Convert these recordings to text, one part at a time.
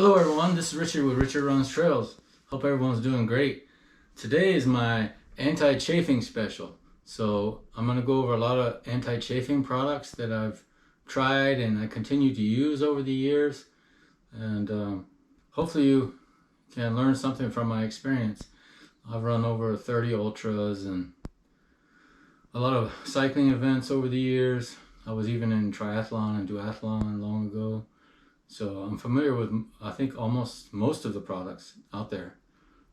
Hello everyone, this is Richard with Richard Runs Trails. Hope everyone's doing great. Today is my anti-chafing special. So I'm going to go over a lot of anti-chafing products that I've tried and I continue to use over the years. And hopefully you can learn something from my experience. I've run over 30 ultras and a lot of cycling events over the years. I was even in triathlon and duathlon long ago. So I'm familiar with, I think, almost most of the products out there.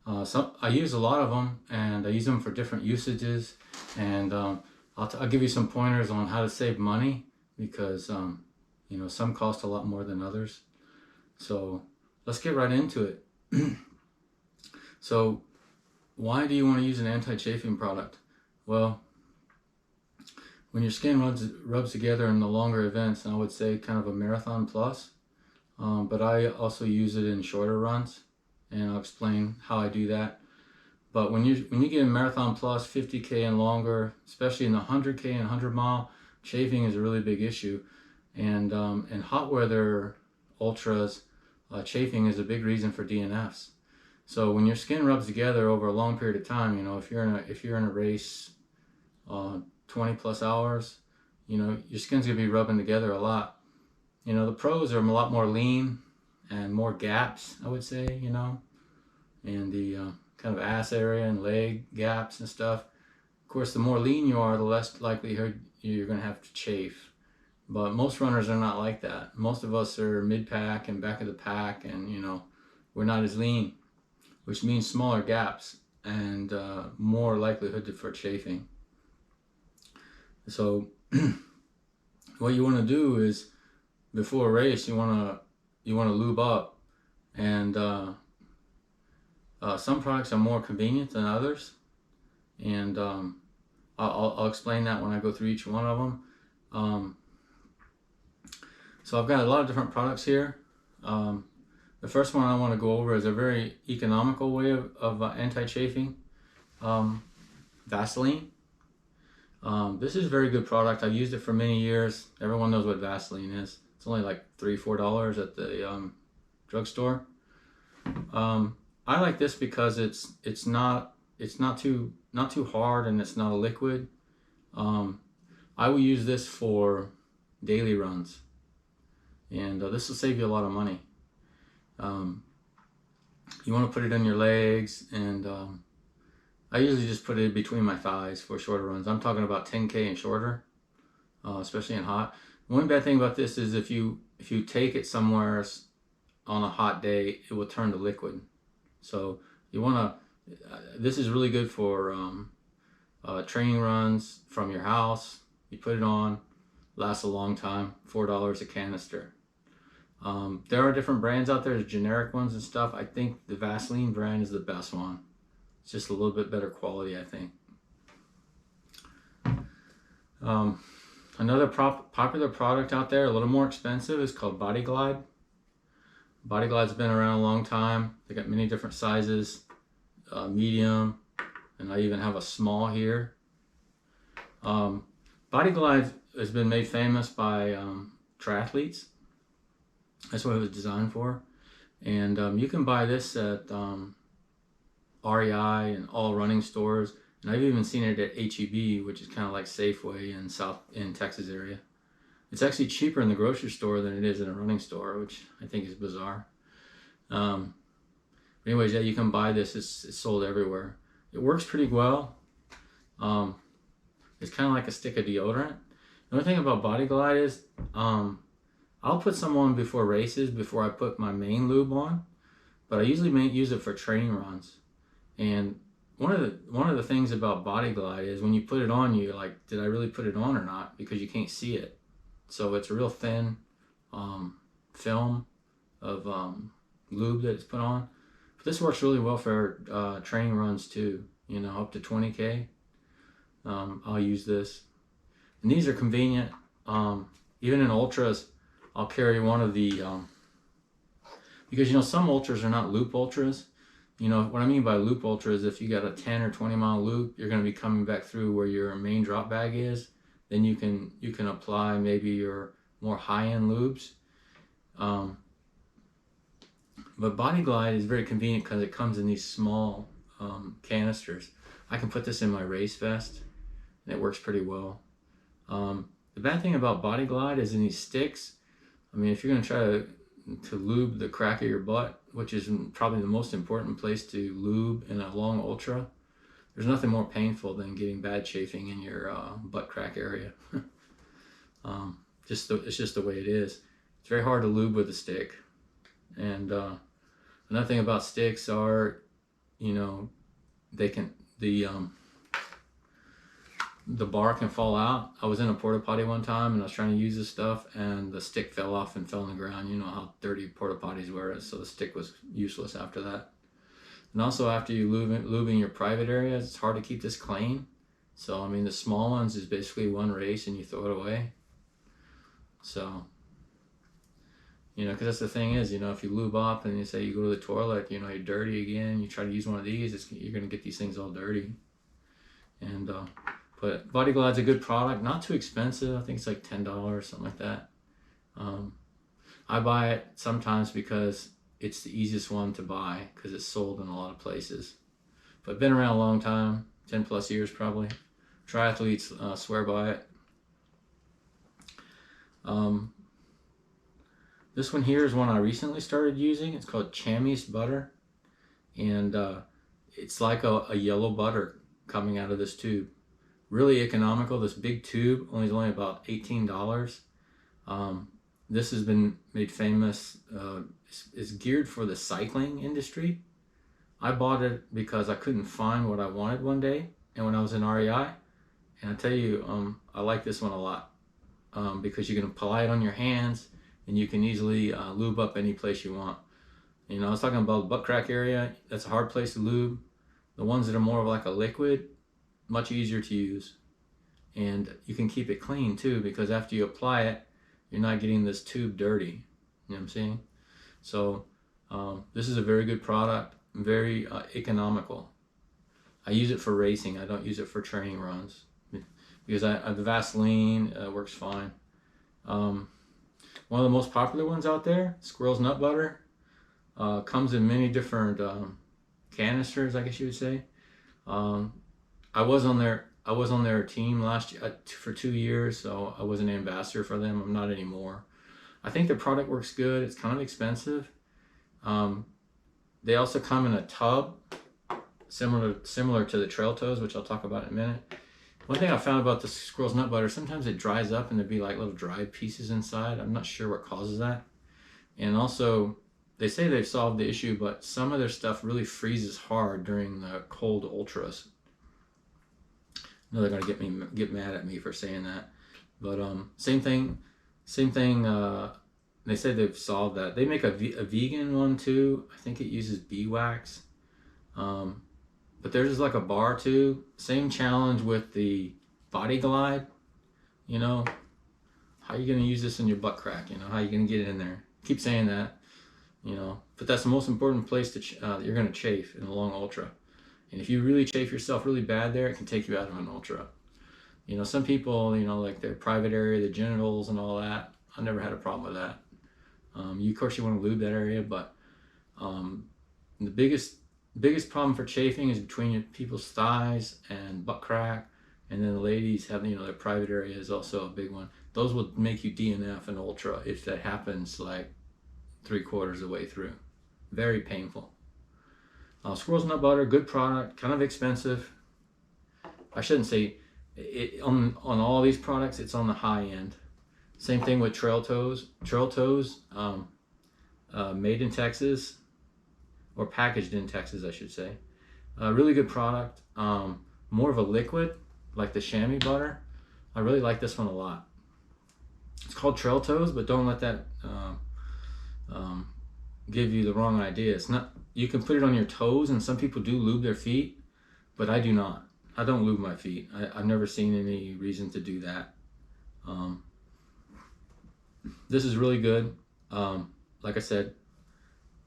I use a lot of them, and I use them for different usages. And I'll give you some pointers on how to save money because, some cost a lot more than others. So let's get right into it. So why do you want to use an anti-chafing product? Well, when your skin rubs together in the longer events, I would say kind of a marathon plus. But I also use it in shorter runs, and I'll explain how I do that. But when you get a marathon plus 50K and longer, especially in the 100K and 100 mile, chafing is a really big issue. And in hot weather ultras, chafing is a big reason for DNFs. So when your skin rubs together over a long period of time, if you're in a race, 20 plus hours, your skin's gonna be rubbing together a lot. The pros are a lot more lean and more gaps, I would say, in the kind of ass area and leg gaps and stuff. Of course, the more lean you are, the less likelihood you're going to have to chafe. But most runners are not like that. Most of us are mid-pack and back of the pack, and, we're not as lean, which means smaller gaps and more likelihood for chafing. So what you want to do is, before a race, you want to lube up, and some products are more convenient than others, and I'll explain that when I go through each one of them. So I've got a lot of different products here. The first one I want to go over is a very economical way of anti-chafing, Vaseline. This is a very good product. I've used it for many years. Everyone knows what Vaseline is. It's only like $3-4 at the drugstore. I like this because it's not too hard, and it's not a liquid. I will use this for daily runs, and this will save you a lot of money. You want to put it in your legs, and I usually just put it between my thighs for shorter runs. I'm talking about 10K and shorter, especially in hot. One bad thing about this is if you take it somewhere on a hot day, it will turn to liquid. So you want to, this is really good for training runs from your house. You put it on, lasts a long time, $4 a canister. There are different brands out there, there's generic ones and stuff. I think the Vaseline brand is the best one. It's just a little bit better quality, I think. Another popular product out there, a little more expensive, is called Body Glide. Body Glide's been around a long time. They got many different sizes, medium, and I even have a small here. Body Glide has been made famous by triathletes. That's what it was designed for. And you can buy this at REI and all running stores. And I've even seen it at HEB, which is kind of like Safeway in Texas area. It's actually cheaper in the grocery store than it is in a running store, which I think is bizarre. But anyways, yeah, you can buy this. It's sold everywhere. It works pretty well. It's kind of like a stick of deodorant. The only thing about Body Glide is I'll put some on before races, before I put my main lube on. But I usually use it for training runs. And one of the things about Body Glide is when you put it on, you're like, did I really put it on or not? Because you can't see it. So it's a real thin film of lube that it's put on. But this works really well for training runs too. Up to 20K. I'll use this. And these are convenient. Even in ultras, I'll carry one of the, because some ultras are not loop ultras. What I mean by loop ultra is if you got a 10 or 20 mile loop, you're going to be coming back through where your main drop bag is. Then you can apply maybe your more high-end lubes. But Body Glide is very convenient because it comes in these small canisters. I can put this in my race vest, and it works pretty well. The bad thing about Body Glide is in these sticks. I mean, if you're going to try to lube the crack of your butt, which is probably the most important place to lube in a long ultra, there's nothing more painful than getting bad chafing in your butt crack area. It's just the way it is. It's very hard to lube with a stick. And another thing about sticks are, you know, they can, the bar can fall out. I was in a porta potty one time and I was trying to use this stuff and the stick fell off and fell on the ground. You know how dirty porta potties were, so the stick was useless after that. And also after you lubing your private areas, it's hard to keep this clean. So I mean, the small ones is basically one race and you throw it away. So, you know, because that's the thing is, you know, if you lube up and you say you go to the toilet, you know, you're dirty again, you try to use one of these, you're going to get these things all dirty. And but Body Glide's a good product, not too expensive. I think it's like $10, something like that. I buy it sometimes because it's the easiest one to buy because it's sold in a lot of places. But been around a long time, 10 plus years probably. Triathletes swear by it. This one here is one I recently started using. It's called Chamois Butter, and it's like a yellow butter coming out of this tube. Really economical. This big tube only about $18. This has been made famous. It's geared for the cycling industry. I bought it because I couldn't find what I wanted one day, and when I was in REI, and I tell you, I like this one a lot because you can apply it on your hands and you can easily lube up any place you want. You know, I was talking about the butt crack area. That's a hard place to lube. The ones that are more of like a liquid, much easier to use, and you can keep it clean too because after you apply it, you're not getting this tube dirty. You know what I'm saying? So this is a very good product, very economical. I use it for racing. I don't use it for training runs because the Vaseline works fine. One of the most popular ones out there, Squirrel's Nut Butter, comes in many different canisters, I guess you would say. I was on their team last year for 2 years, so I was an ambassador for them. I'm not anymore. I think the product works good. It's kind of expensive. They also come in a tub, similar to the Trail Toes, which I'll talk about in a minute. One thing I found about the Squirrel's Nut Butter, sometimes it dries up and there'd be like little dried pieces inside. I'm not sure what causes that. And also, they say they've solved the issue, but some of their stuff really freezes hard during the cold ultras. I know they're gonna get mad at me for saying that, but same thing. They say they've solved that. They make a vegan one too. I think it uses beeswax, but theirs is like a bar too. Same challenge with the Body Glide. You know, how are you gonna use this in your butt crack? You know, how are you gonna get it in there? Keep saying that. You know, but that's the most important place to you're gonna chafe in a long ultra. And if you really chafe yourself really bad there, it can take you out of an ultra. You know, some people, you know, like their private area, the genitals and all that, I never had a problem with that. Of course, you want to lube that area, but the biggest problem for chafing is between your people's thighs and butt crack, and then the ladies have, you know, their private area is also a big one. Those will make you DNF an ultra if that happens like 3/4 of the way through. Very painful. Squirrel's Nut Butter, good product, kind of expensive. I shouldn't say it on all these products. It's on the high end. Same thing with Trail Toes. Trail Toes, made in Texas, or packaged in Texas, I should say. Really good product. More of a liquid, like the Chamois Butter. I really like this one a lot. It's called Trail Toes, but don't let that give you the wrong idea. It's not. You can put it on your toes, and some people do lube their feet, but I do not. I don't lube my feet. I've never seen any reason to do that. This is really good. Like I said,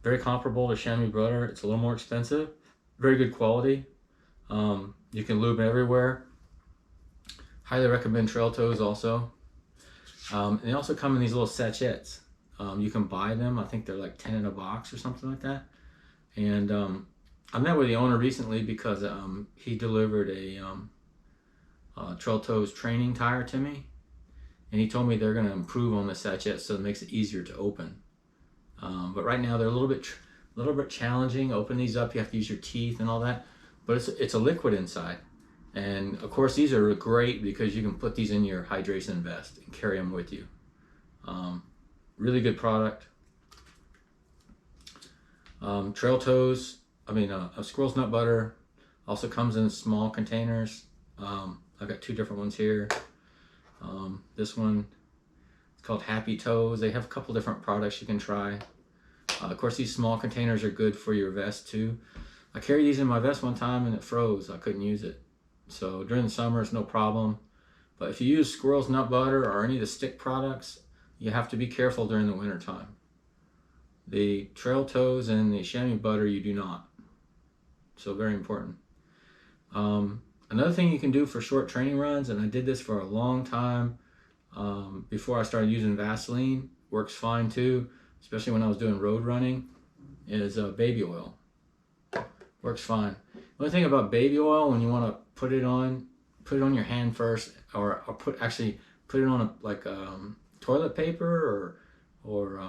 very comparable to Chamois Butter. It's a little more expensive. Very good quality. You can lube everywhere. Highly recommend Trail Toes also. And they also come in these little sachets. You can buy them. I think they're like 10 in a box or something like that. And I met with the owner recently because he delivered a Trail Toes training tire to me, and he told me they're going to improve on the sachets so it makes it easier to open. But right now they're a little bit challenging. Open these up, you have to use your teeth and all that. But it's a liquid inside, and of course these are great because you can put these in your hydration vest and carry them with you. Really good product. Trail Toes, a Squirrel's Nut Butter also comes in small containers. I've got 2 different ones here. This one, it's called Happy Toes. They have a couple different products you can try. Of course, these small containers are good for your vest too. I carried these in my vest one time and it froze. I couldn't use it. So during the summer, it's no problem. But if you use Squirrel's Nut Butter or any of the stick products, you have to be careful during the winter time. The Trail Toes and the Chamois Butter, you do not. So very important. Another thing you can do for short training runs, and I did this for a long time before I started using Vaseline, works fine too, especially when I was doing road running, is baby oil. Works fine. The only thing about baby oil, when you want to put it on your hand first, or put it on toilet paper or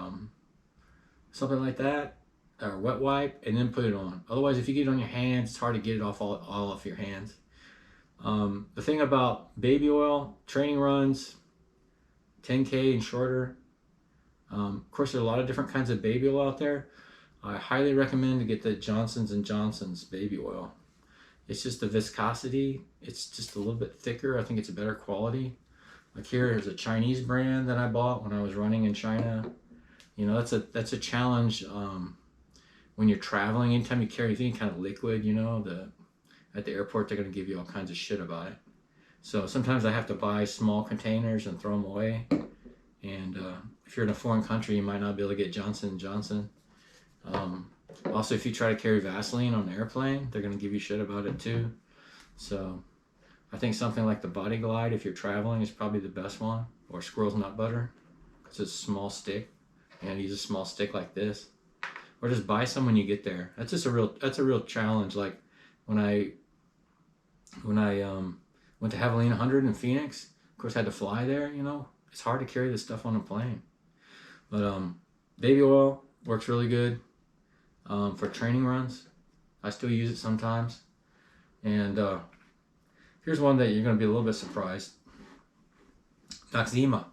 something like that, or wet wipe, and then put it on. Otherwise, if you get it on your hands, it's hard to get it off all off your hands. The thing about baby oil, training runs, 10K and shorter, of course, there are a lot of different kinds of baby oil out there. I highly recommend to get the Johnson's & Johnson's baby oil. It's just the viscosity, it's just a little bit thicker. I think it's a better quality. Like here's a Chinese brand that I bought when I was running in China. You know, that's a challenge when you're traveling. Anytime you carry any kind of liquid, you know, at the airport they're going to give you all kinds of shit about it. So sometimes I have to buy small containers and throw them away. And if you're in a foreign country, you might not be able to get Johnson & Johnson. Also, if you try to carry Vaseline on an airplane, they're going to give you shit about it too. So I think something like the Body Glide, if you're traveling, is probably the best one. Or Squirrel's Nut Butter, because it's a small stick. And use a small stick like this. Or just buy some when you get there. That's a real challenge. Like when I went to Javelin 100 in Phoenix, of course I had to fly there, you know. It's hard to carry this stuff on a plane. But baby oil works really good for training runs. I still use it sometimes. And here's one that you're going to be a little bit surprised. Noxzema.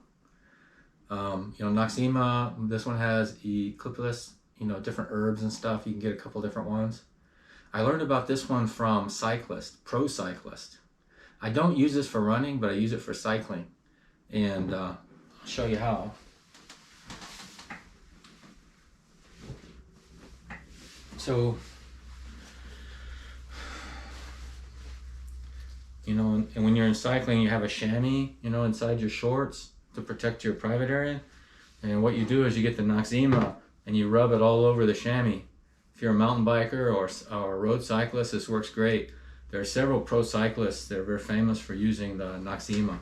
Noxema, this one has eucalyptus, different herbs and stuff. You can get a couple different ones. I learned about this one from Cyclists, Pro Cyclist. I don't use this for running, but I use it for cycling. And I'll show you how. So, and when you're in cycling, you have a chamois, inside your shorts to protect your private area. And what you do is you get the Noxzema and you rub it all over the chamois. If you're a mountain biker or a road cyclist, this works great. There are several pro cyclists that are very famous for using the Noxzema.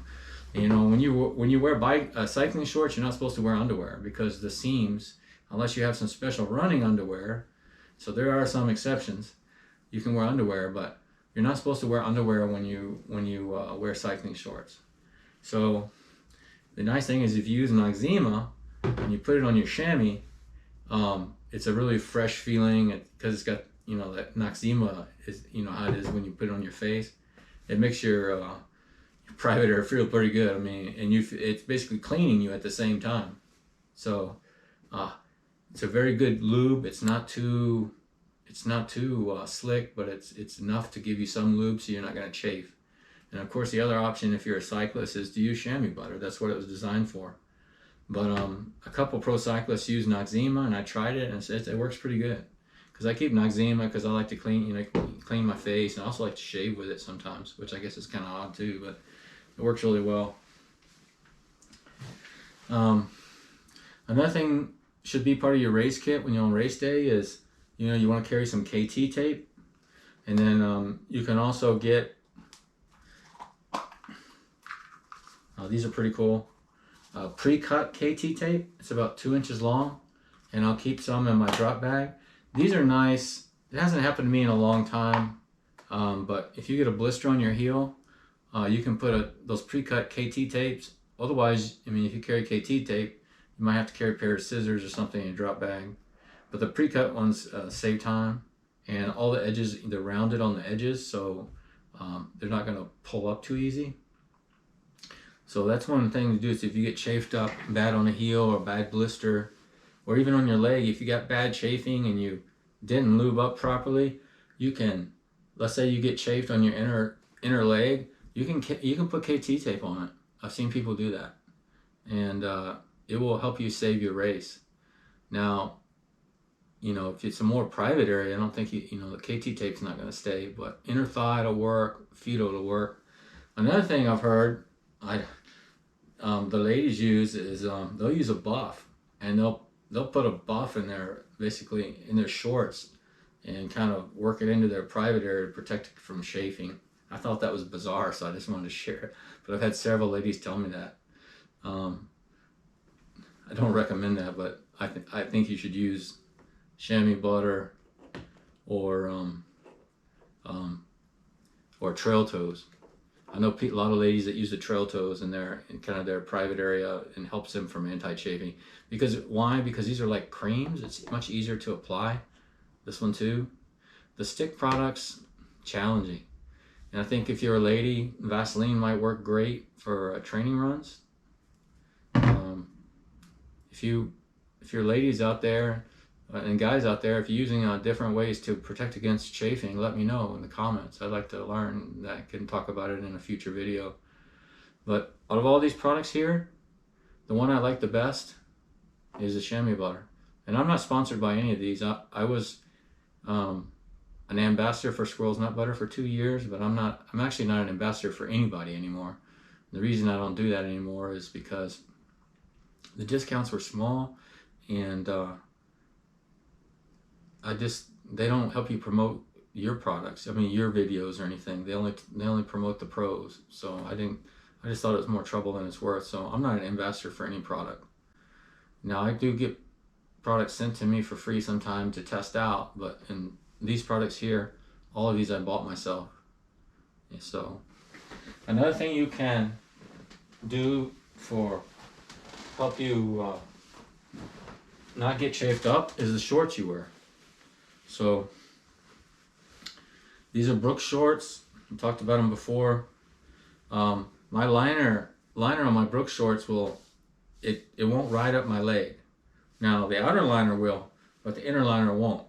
When you wear cycling shorts, you're not supposed to wear underwear because the seams, unless you have some special running underwear, so there are some exceptions, you can wear underwear, but you're not supposed to wear underwear when you wear cycling shorts. So the nice thing is if you use Noxzema and you put it on your chamois, it's a really fresh feeling because it's got, that Noxzema is, how it is when you put it on your face. It makes your private area feel pretty good. And it's basically cleaning you at the same time. So it's a very good lube. It's not too slick, but it's enough to give you some lube so you're not going to chafe. And of course, the other option if you're a cyclist is to use chamois butter. That's what it was designed for. But a couple pro cyclists use Noxzema, and I tried it, and it works pretty good. Because I keep Noxzema because I like to clean my face, and I also like to shave with it sometimes, which I guess is kind of odd too, but it works really well. Another thing should be part of your race kit when you're on race day is, you want to carry some KT tape, and then you can also get. These are pretty cool. pre-cut KT tape. It's about 2 inches long, and I'll keep some in my drop bag. These are nice. It hasn't happened to me in a long time, but if you get a blister on your heel, you can put those pre-cut KT tapes. Otherwise, I mean, if you carry KT tape, you might have to carry a pair of scissors or something in your drop bag. But the pre-cut ones save time, and all the edges, they're rounded on the edges, so they're not going to pull up too easy. So that's one thing to do, is if you get chafed up bad on a heel or bad blister, or even on your leg, if you got bad chafing and you didn't lube up properly, you can, let's say you get chafed on your inner leg, you can put KT tape on it. I've seen people do that, and it will help you save your race. Now, you know, if it's a more private area, I don't think you know, the KT tape's not going to stay, but inner thigh will work, feet will work. Another thing I've heard the ladies use is they'll use a buff, and they'll put a buff in their, basically in their shorts, and kind of work it into their private area to protect it from chafing. I thought that was bizarre, so I just wanted to share it. But I've had several ladies tell me that. I don't recommend that, but I think you should use Chamois Butter or trail toes. I know a lot of ladies that use the trail toes in kind of their private area, and helps them from anti-chafing. Why? Because these are like creams. It's much easier to apply. This one too. The stick products, challenging. And I think if you're a lady, Vaseline might work great for training runs. If you're ladies out there and guys out there, if you're using different ways to protect against chafing, let me know in the comments. I'd like to learn that. I can talk about it in a future video. But out of all these products here, the one I like the best is the Chamois Butter. And I'm not sponsored by any of these. I was an ambassador for Squirrel's Nut Butter for 2 years, but I'm actually not an ambassador for anybody anymore. The reason I don't do that anymore is because the discounts were small, and they don't help you promote your products. I mean, your videos or anything. They only promote the pros. So I just thought it was more trouble than it's worth. So I'm not an ambassador for any product. Now, I do get products sent to me for free sometimes to test out, but in these products here, all of these I bought myself. And so another thing you can do for help you not get chafed up is the shorts you wear. So these are Brooks shorts. I talked about them before. My liner on my Brooks shorts it won't ride up my leg. Now the outer liner will, but the inner liner won't.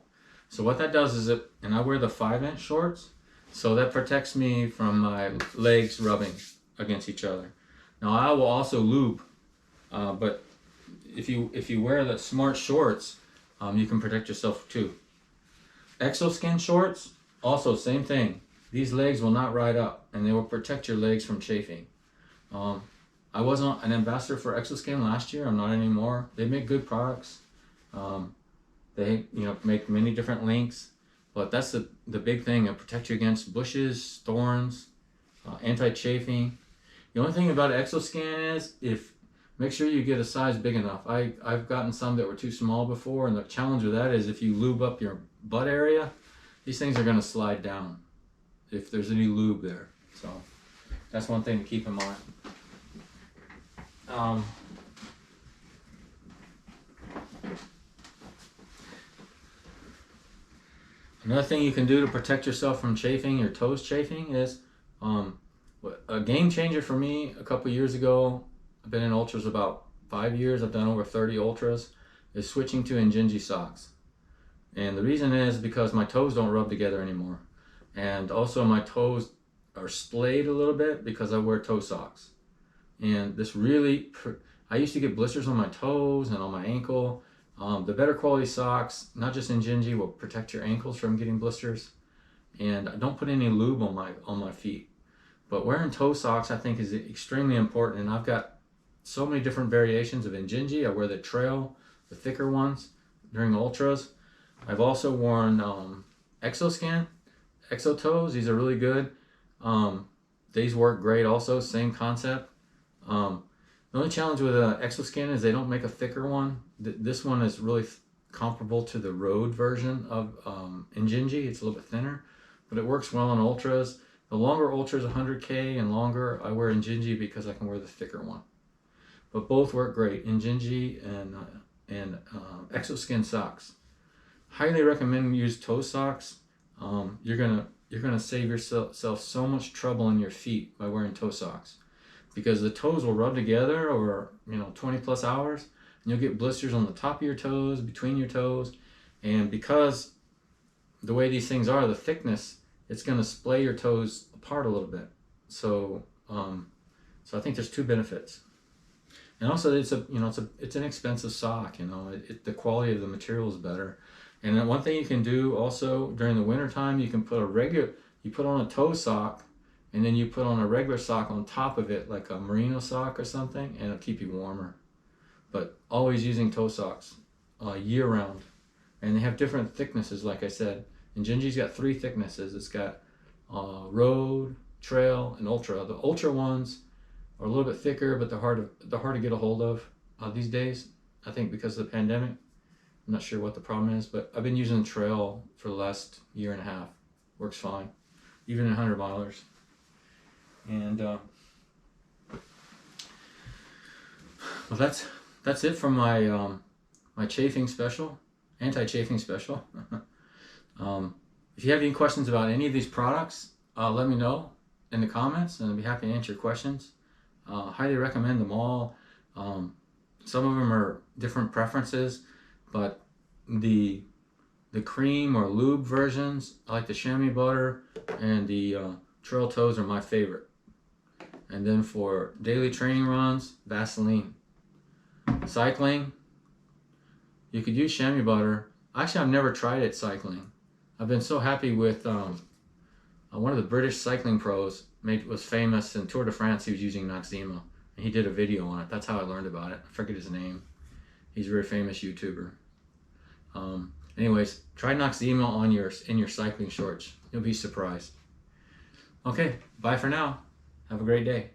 So what that does is and I wear the 5-inch shorts, so that protects me from my legs rubbing against each other. Now I will also lube, but if you wear the smart shorts, you can protect yourself too. Exoskin shorts, also same thing. These legs will not ride up, and they will protect your legs from chafing. I wasn't an ambassador for Exoskin last year. I'm not anymore. They make good products. They make many different lengths, but that's the big thing. It'll protect you against bushes, thorns, anti-chafing. The only thing about Exoskin is make sure you get a size big enough. I've gotten some that were too small before, and the challenge with that is if you lube up your butt area, these things are going to slide down if there's any lube there. So that's one thing to keep in mind. Another thing you can do to protect yourself from chafing, your toes chafing, is a game changer for me a couple years ago. I've been in ultras about 5 years. I've done over 30 ultras. Is switching to Injinji socks. And the reason is because my toes don't rub together anymore. And also my toes are splayed a little bit because I wear toe socks. And this really, I used to get blisters on my toes and on my ankle. The better quality socks, not just Injinji, will protect your ankles from getting blisters. And I don't put any lube on my feet. But wearing toe socks, I think, is extremely important. And I've got so many different variations of Injinji. I wear the trail, the thicker ones during ultras. I've also worn Exoskin, Exo toes. These are really good. These work great also, same concept. The only challenge with Exoskin is they don't make a thicker one. This one is really comparable to the road version of Injinji. It's a little bit thinner, but it works well on ultras. The longer ultras, 100K and longer, I wear Injinji because I can wear the thicker one. But both work great, Injinji and Exoskin socks. Highly recommend use toe socks. You're gonna save yourself so much trouble in your feet by wearing toe socks, because the toes will rub together over 20 plus hours, and you'll get blisters on the top of your toes, between your toes, and because the way these things are, the thickness, it's gonna splay your toes apart a little bit. So so I think there's two benefits. And also it's an expensive sock, the quality of the material is better. And then one thing you can do also during the winter time, you can put you put on a toe sock, and then you put on a regular sock on top of it, like a merino sock or something, and it'll keep you warmer. But always using toe socks year round. And they have different thicknesses, like I said. And Injinji's got 3 thicknesses. It's got road, trail, and ultra. The ultra ones are a little bit thicker, but they're hard to get a hold of these days. I think because of the pandemic. I'm not sure what the problem is, but I've been using trail for the last year and a half. Works fine, even in 100 milers. And well, that's it from my my chafing special, anti-chafing special. If you have any questions about any of these products, let me know in the comments, and I'll be happy to answer your questions. Highly recommend them all. Some of them are different preferences, but the cream or lube versions, I like the Chamois Butter, and the trail toes are my favorite. And then for daily training runs, Vaseline. Cycling, you could use Chamois Butter. Actually, I've never tried it cycling. I've been so happy with one of the British cycling pros was famous in Tour de France. He was using Noxzema, and he did a video on it. That's how I learned about it. I forget his name. He's a very famous YouTuber. Anyways, try Noxzema in your cycling shorts. You'll be surprised. Okay, bye for now. Have a great day.